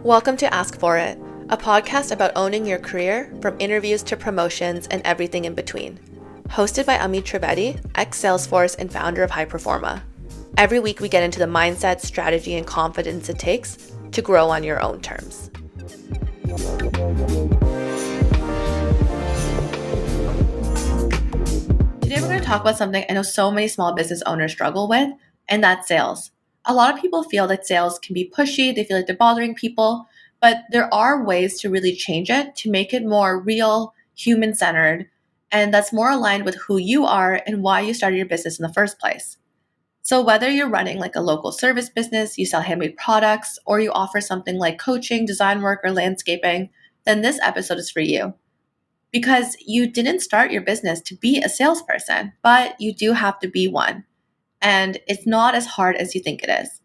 Welcome to Ask For It, a podcast about owning your career from interviews to promotions and everything in between. Hosted by Trivedi, ex-Salesforce and founder of High Performa. Every week we get into the mindset, strategy, and confidence it takes to grow on your own terms. Today we're going to talk about something I know so many small business owners struggle with, and that's sales. A lot of people feel that sales can be pushy, they feel like they're bothering people, but there are ways to really change it, to make it more real, human-centered, and that's more aligned with who you are and why you started your business in the first place. So whether you're running like a local service business, you sell handmade products, or you offer something like coaching, design work, or landscaping, then this episode is for you. Because you didn't start your business to be a salesperson, but you do have to be one. And it's not as hard as you think it is.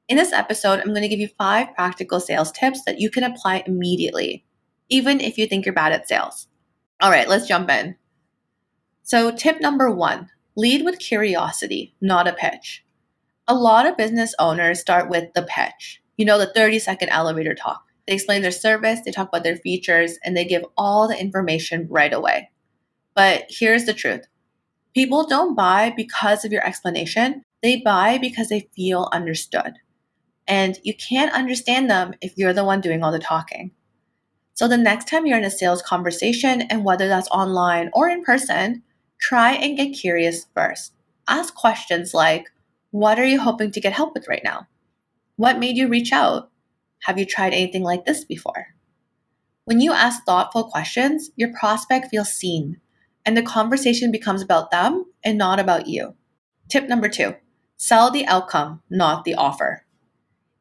In this episode, I'm going to give you 5 practical sales tips that you can apply immediately, even if you think you're bad at sales. All right, let's jump in. So tip number 1, lead with curiosity, not a pitch. A lot of business owners start with the pitch, the 30-second elevator talk. They explain their service, they talk about their features, and they give all the information right away. But here's the truth. People don't buy because of your explanation. They buy because they feel understood. And you can't understand them if you're the one doing all the talking. So the next time you're in a sales conversation, and whether that's online or in person, try and get curious first. Ask questions like, what are you hoping to get help with right now? What made you reach out? Have you tried anything like this before? When you ask thoughtful questions, your prospect feels seen, and the conversation becomes about them and not about you. Tip number 2, sell the outcome, not the offer.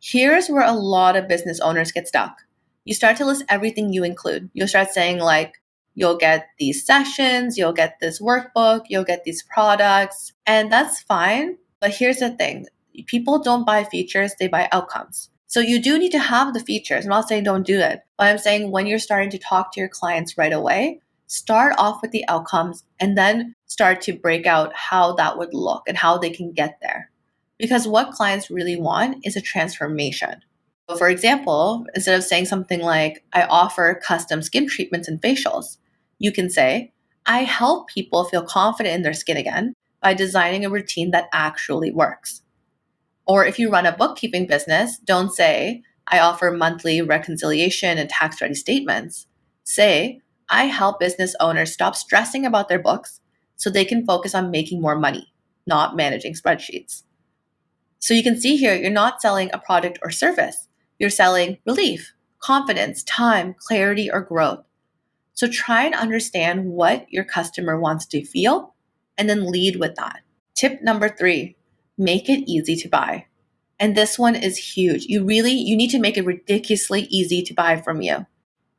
Here's where a lot of business owners get stuck. You start to list everything you include. You'll start saying like, you'll get these sessions, you'll get this workbook, you'll get these products, and that's fine. But here's the thing. People don't buy features, they buy outcomes. So you do need to have the features. I'm not saying don't do it, but I'm saying when you're starting to talk to your clients right away, start off with the outcomes and then start to break out how that would look and how they can get there. Because what clients really want is a transformation. So for example, instead of saying something like, I offer custom skin treatments and facials, you can say, I help people feel confident in their skin again by designing a routine that actually works. Or if you run a bookkeeping business, don't say, I offer monthly reconciliation and tax-ready statements. Say, I help business owners stop stressing about their books so they can focus on making more money, not managing spreadsheets. So you can see here, you're not selling a product or service. You're selling relief, confidence, time, clarity, or growth. So try and understand what your customer wants to feel and then lead with that. Tip number 3, make it easy to buy. And this one is huge. You need to make it ridiculously easy to buy from you.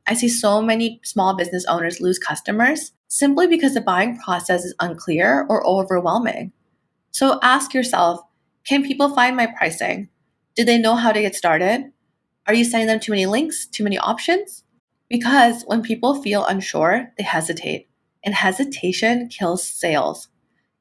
I see so many small business owners lose customers simply because the buying process is unclear or overwhelming. So ask yourself, can people find my pricing? Do they know how to get started? Are you sending them too many links, too many options? Because when people feel unsure, they hesitate. And hesitation kills sales.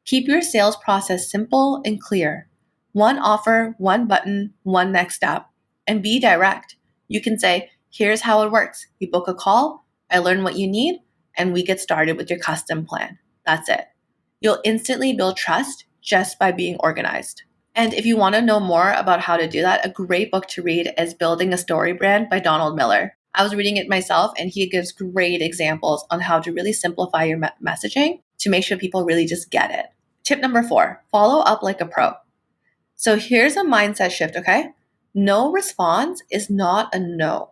Keep your sales process simple and clear. One offer, one button, one next step. And be direct. You can say, here's how it works. You book a call, I learn what you need, and we get started with your custom plan. That's it. You'll instantly build trust just by being organized. And if you want to know more about how to do that, a great book to read is Building a Story Brand by Donald Miller. I was reading it myself, and he gives great examples on how to really simplify your messaging to make sure people really just get it. Tip number 4, follow up like a pro. So here's a mindset shift, okay? No response is not a no.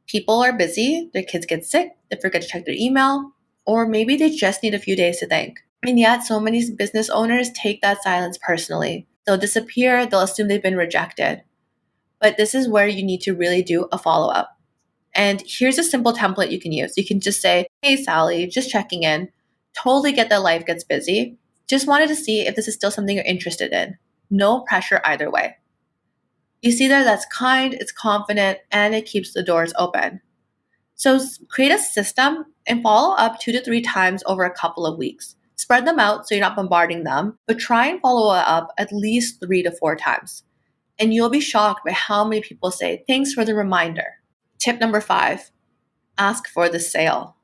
People are busy, their kids get sick, they forget to check their email, or maybe they just need a few days to think. And yet so many business owners take that silence personally. They'll disappear, they'll assume they've been rejected. But this is where you need to really do a follow-up. And here's a simple template you can use. You can just say, hey, Sally, just checking in. Totally get that life gets busy. Just wanted to see if this is still something you're interested in. No pressure either way. You see there, that's kind, it's confident, and it keeps the doors open. So create a system and follow up 2 to 3 times over a couple of weeks. Spread them out so you're not bombarding them, but try and follow it up at least 3 to 4 times. And you'll be shocked by how many people say, "Thanks for the reminder." Tip number 5, ask for the sale.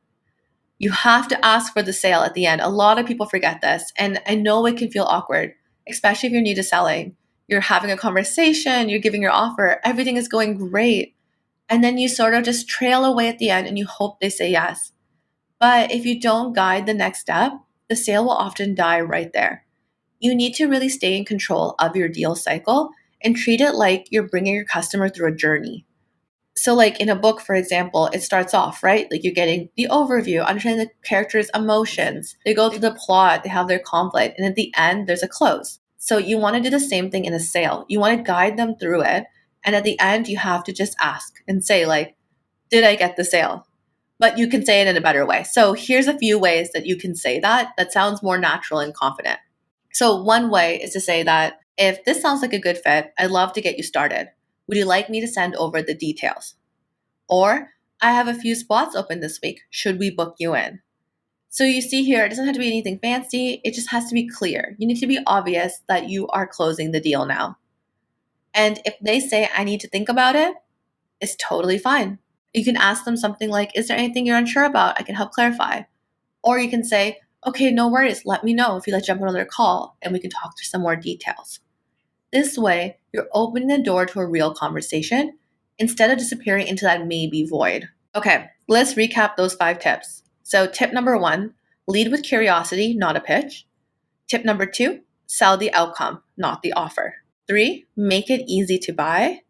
You have to ask for the sale at the end. A lot of people forget this, and I know it can feel awkward, especially if you're new to selling. You're having a conversation, you're giving your offer, everything is going great. And then you sort of just trail away at the end and you hope they say yes. But if you don't guide the next step, the sale will often die right there. You need to really stay in control of your deal cycle and treat it like you're bringing your customer through a journey. So, like in a book, for example, it starts off, right? Like you're getting the overview, understanding the characters' emotions. They go through the plot, they have their conflict, and at the end, there's a close. So, you want to do the same thing in a sale. You want to guide them through it. And at the end, you have to just ask and say, like, did I get the sale? But you can say it in a better way. So, here's a few ways that you can say that sounds more natural and confident. So, one way is to say that if this sounds like a good fit, I'd love to get you started. Would you like me to send over the details? Or, I have a few spots open this week. Should we book you in? So you see here, it doesn't have to be anything fancy. It just has to be clear. You need to be obvious that you are closing the deal now. And if they say, I need to think about it, it's totally fine. You can ask them something like, is there anything you're unsure about? I can help clarify. Or you can say, okay, no worries. Let me know if you'd like to jump on another call and we can talk through some more details. This way, you're opening the door to a real conversation instead of disappearing into that maybe void. Okay, let's recap those 5 tips. So tip number 1, lead with curiosity, not a pitch. Tip number 2, sell the outcome, not the offer. 3, make it easy to buy.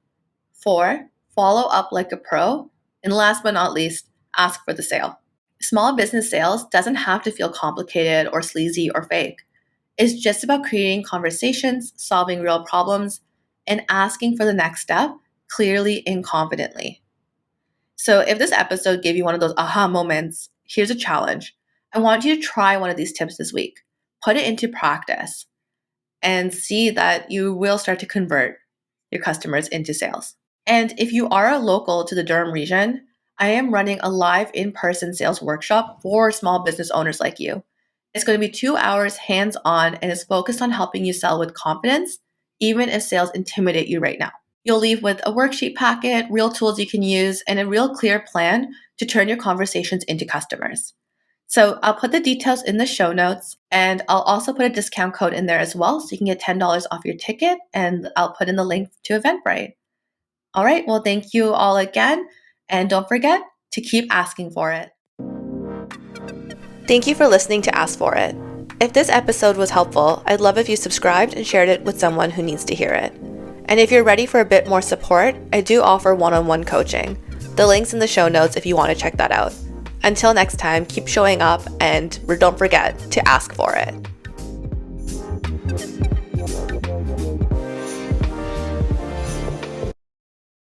4, follow up like a pro. And last but not least, ask for the sale. Small business sales doesn't have to feel complicated or sleazy or fake. It's just about creating conversations, solving real problems, and asking for the next step clearly and confidently. So if this episode gave you one of those aha moments, here's a challenge. I want you to try one of these tips this week. Put it into practice and see that you will start to convert your customers into sales. And if you are a local to the Durham region, I am running a live in-person sales workshop for small business owners like you. It's going to be 2 hours hands-on and it's focused on helping you sell with confidence, even if sales intimidate you right now. You'll leave with a worksheet packet, real tools you can use, and a real clear plan to turn your conversations into customers. So I'll put the details in the show notes, and I'll also put a discount code in there as well, so you can get $10 off your ticket, and I'll put in the link to Eventbrite. All right, well, thank you all again, and don't forget to keep asking for it. Thank you for listening to Ask For It. If this episode was helpful, I'd love if you subscribed and shared it with someone who needs to hear it. And if you're ready for a bit more support, I do offer one-on-one coaching. The link's in the show notes if you want to check that out. Until next time, keep showing up and don't forget to ask for it.